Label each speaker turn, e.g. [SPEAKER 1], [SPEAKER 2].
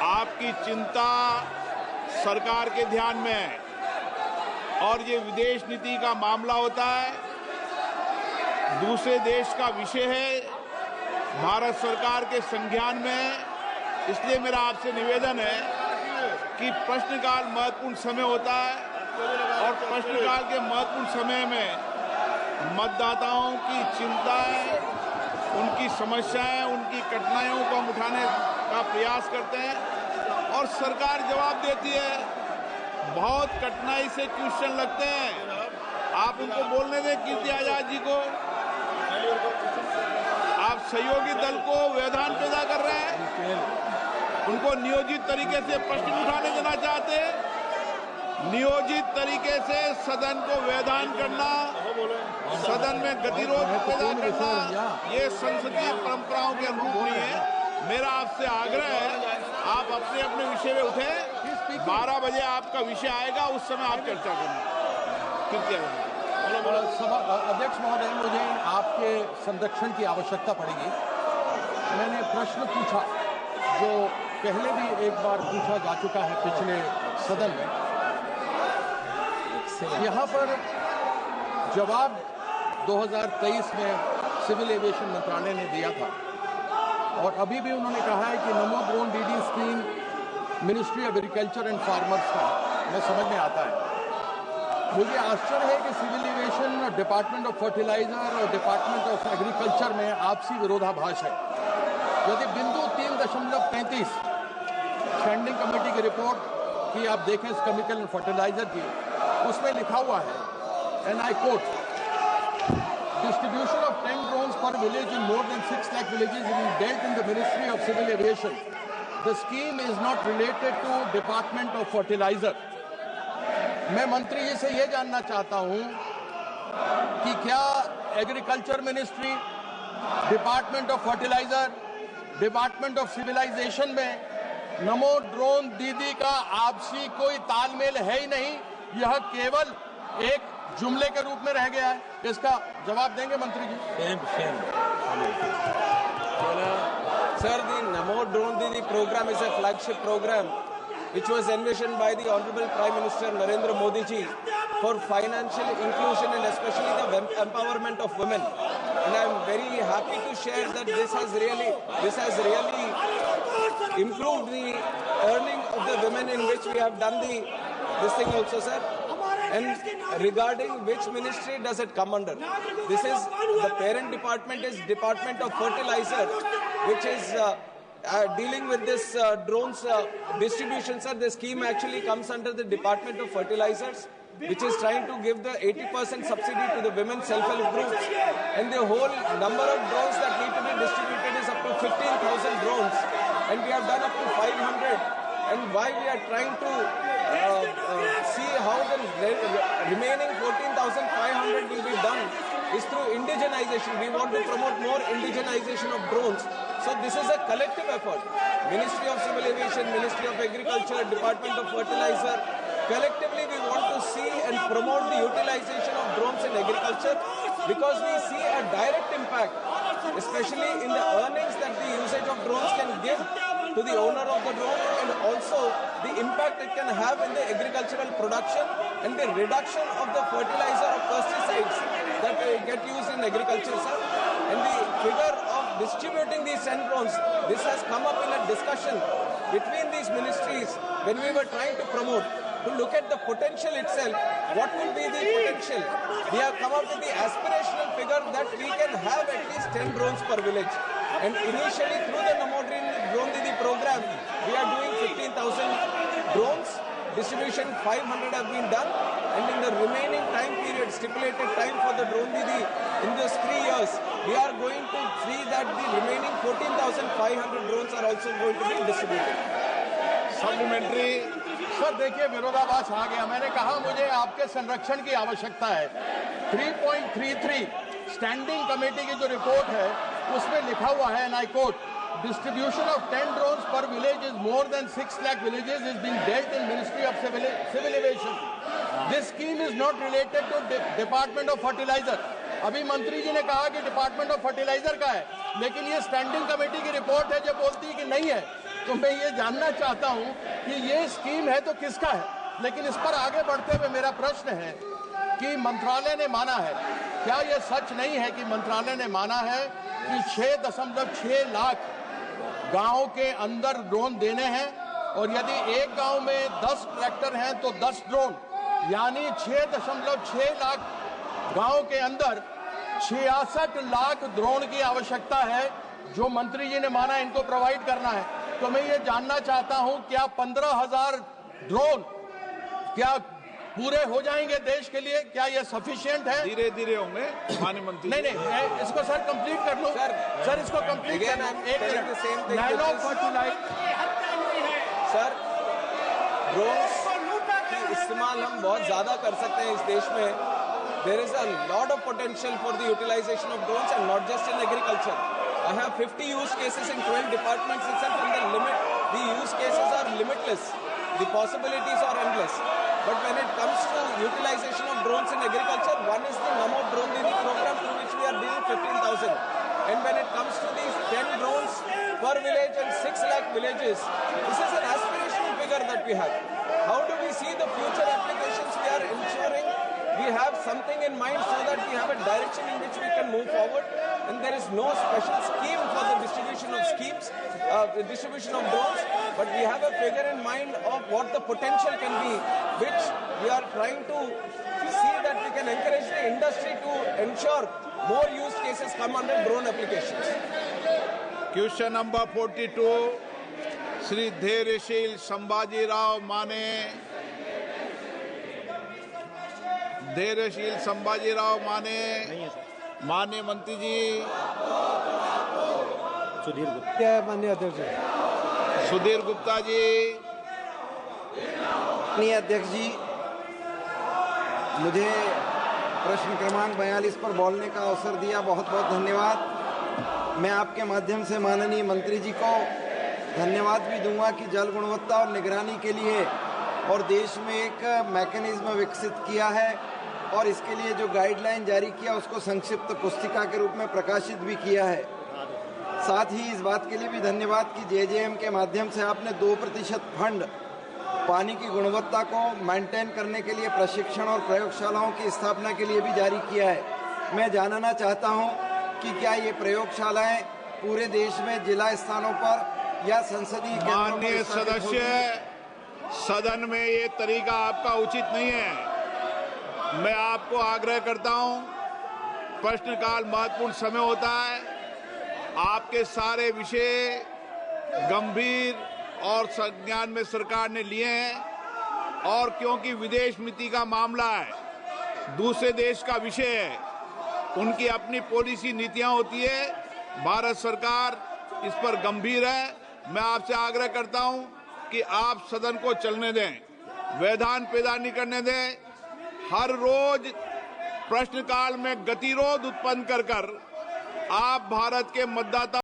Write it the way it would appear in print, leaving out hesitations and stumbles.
[SPEAKER 1] आपकी चिंता सरकार के ध्यान में है और ये विदेश नीति का मामला होता है, दूसरे देश का विषय है, भारत सरकार के संज्ञान में है। इसलिए मेरा आपसे निवेदन है कि प्रश्नकाल महत्वपूर्ण समय होता है और प्रश्नकाल के महत्वपूर्ण समय में मतदाताओं की चिंताएं, उनकी समस्याएं, उनकी कठिनाइयों को हम उठाने का प्रयास करते हैं और सरकार जवाब देती है। बहुत कठिनाई से क्वेश्चन लगते हैं, आप उनको बोलने दें कीर्ति आजाद जी को। आप सहयोगी दल को व्यवधान पैदा कर रहे हैं, उनको नियोजित तरीके से प्रश्न उठाने देना चाहते हैं। नियोजित तरीके से सदन को व्यवधान करना, सदन में गतिरोध पैदा करना, ये संसदीय परंपराओं के अनुरूप नहीं है। मेरा आपसे आग्रह है, आप अपने अपने विषय में उठें। 12 बजे आपका विषय आएगा, उस समय आप चर्चा करना।
[SPEAKER 2] अध्यक्ष महोदय, मुझे आपके संरक्षण की आवश्यकता पड़ेगी। मैंने प्रश्न पूछा जो पहले भी एक बार पूछा जा चुका है पिछले सदन में। यहाँ पर जवाब 2023 में सिविल एविएशन मंत्रालय ने दिया था और अभी भी उन्होंने कहा है कि नमो ड्रोन दीदी scheme ministry of agriculture and farmers का हमें समझ में आता है। मुझे आश्चर्य है कि civil aviation, department of fertiliser और डिपार्टमेंट ऑफ एग्रीकल्चर में आपसी विरोधाभास है। यदि बिंदु 3.35 स्टैंडिंग कमेटी की रिपोर्ट की आप देखें इस केमिकल एंड फर्टिलाइजर की, उसमें लिखा हुआ है, and I quote, distribution of 10 drones per village in more than 6 lakh villages is dealt in the Ministry of Civil Aviation. The scheme is not related to Department of Fertilizer. मैं मंत्री जी से ये जानना चाहता हूं कि क्या agriculture ministry, department of fertiliser, department of civilisation में नमो ड्रोन दीदी का आपसी कोई तालमेल है ही नहीं, यह केवल एक जुमले के रूप में रह गया है? इसका जवाब देंगे मंत्री जी?
[SPEAKER 3] Sir, the Namo Drone Didi program is a flagship program which was envisioned by the Honorable Prime Minister Narendra Modi ji for financial inclusion and especially the empowerment of women. And I am very happy to share that this has really improved the earning of the women, in which we have done this thing also, sir. And regarding which ministry does it come under? This is the parent department is Department of Fertilizer, which is dealing with this drones distribution, sir. The scheme actually comes under the Department of Fertilizers, which is trying to give the 80% subsidy to the women self-help groups. And the whole number of drones that need to be distributed is up to 15,000 drones. And we have done up to 500. And why we are trying to see how the remaining 14,500 will be done is through indigenization. We want to promote more indigenization of drones. So this is a collective effort. Ministry of Civil Aviation, Ministry of Agriculture, Department of Fertilizer. Collectively we want to see and promote the utilization of drones in agriculture, because we see a direct impact, especially in the earnings that the usage of drones can give to the owner of the drone, and also the impact it can have in the agricultural production and the reduction of the fertilizer or pesticides that get used in agriculture, sir. And the figure of distributing these 10 drones, this has come up in a discussion between these ministries when we were trying to promote, to look at the potential itself. What will be the potential? We have come up with the aspirational figure that we can have at least 10 drones per village. And initially through the Namo Drone Didi program, we are doing 15,000 drones. Distribution 500 have been done. And in the remaining time period, stipulated time for the Drone Didi in those 3 years, we are going to see that the remaining 14,500 drones are also going to be distributed.
[SPEAKER 1] Supplementary.
[SPEAKER 2] Sir देखिए, विरोधाभास आ गया। मैंने कहा मुझे आपके संरक्षण की आवश्यकता है। 3.33 स्टैंडिंग कमेटी की जो रिपोर्ट है उसमें लिखा हुआ है, and I quote, distribution of 10 drones per village is more than 6 lakh villages is being dealt in Ministry of Civil Aviation. This scheme is not related to Department of Fertilizer. अभी मंत्री जी ने कहा कि डिपार्टमेंट ऑफ फर्टिलाइजर का है, लेकिन ये standing committee की रिपोर्ट है जो बोलती है कि नहीं है। तो मैं ये जानना चाहता हूं कि ये स्कीम है तो किसका है। लेकिन इस पर आगे बढ़ते हुए मेरा प्रश्न है कि मंत्रालय ने माना है, क्या यह सच नहीं है कि मंत्रालय ने माना है कि 6.6 लाख गांव के अंदर ड्रोन देने हैं, और यदि एक गांव में 10 ट्रैक्टर हैं तो 10 ड्रोन, यानी 6.6 लाख गांव के अंदर 66 लाख ड्रोन की आवश्यकता है, जो मंत्री जी ने माना इनको प्रोवाइड करना है। तो मैं ये जानना चाहता हूं, क्या 15,000 ड्रोन क्या पूरे हो जाएंगे देश के लिए? क्या ये सफिशिएंट है?
[SPEAKER 1] धीरे धीरे होंगे माननीय मंत्री।
[SPEAKER 2] नहीं, मैं इसको सर कंप्लीट कर लूं। सर इसको कंप्लीट करना है। एक minute, dialogue fertilise.
[SPEAKER 3] Sir, drones का इस्तेमाल हम बहुत ज्यादा कर सकते हैं इस देश में। There is a lot of potential for the utilization of drones, and not just in agriculture. I have 50 use cases in 12 departments itself, and the use cases are limitless. The possibilities are endless. But when it comes to utilization of drones in agriculture, one is the Namo Drone Didi program, through which we are doing 15,000. And when it comes to these 10 drones per village and 6 lakh villages, this is an aspirational figure that we have. How do we see the future applications? We are ensuring we have something in mind so that we have a direction in which we can move forward, and there is no special scheme for the distribution of drones, but we have a figure in mind of what the potential can be, which we are trying to see that we can encourage the industry to ensure more use cases come under drone applications.
[SPEAKER 1] Question number 42 Shri Dhairyasheel Sambhajirao Mane. Dhairyasheel Sambhajirao माने। माननीय मंत्री जी।
[SPEAKER 4] सुधीर गुप्ता। माननीय अध्यक्ष।
[SPEAKER 1] सुधीर गुप्ता जी।
[SPEAKER 4] माननीय अध्यक्ष जी, मुझे प्रश्न क्रमांक 42 पर बोलने का अवसर दिया, बहुत बहुत धन्यवाद। मैं आपके माध्यम से माननीय मंत्री जी को धन्यवाद भी दूंगा कि जल गुणवत्ता और निगरानी के लिए और देश में एक मैकेनिज्म विकसित किया है, और इसके लिए जो गाइडलाइन जारी किया उसको संक्षिप्त पुस्तिका के रूप में प्रकाशित भी किया है। साथ ही इस बात के लिए भी धन्यवाद कि जेजेएम के माध्यम से आपने 2% फंड पानी की गुणवत्ता को मेंटेन करने के लिए प्रशिक्षण और प्रयोगशालाओं की स्थापना के लिए भी जारी किया है। मैं जानना चाहता हूं कि क्या ये प्रयोगशालाएं पूरे देश में जिला स्थानों पर या संसदीय केंद्रों पर?
[SPEAKER 1] माननीय सदस्य, सदन में ये तरीका आपका उचित नहीं है। मैं आपको आग्रह करता हूं, प्रश्नकाल महत्वपूर्ण समय होता है, आपके सारे विषय गंभीर और संज्ञान में सरकार ने लिए हैं, और क्योंकि विदेश नीति का मामला है, दूसरे देश का विषय है, उनकी अपनी पॉलिसी नीतियां होती है, भारत सरकार इस पर गंभीर है। मैं आपसे आग्रह करता हूं कि आप सदन को चलने दें, व्यवधान पैदा नहीं करने दें। हर रोज प्रश्नकाल में गतिरोध उत्पन्न कर आप भारत के मतदाता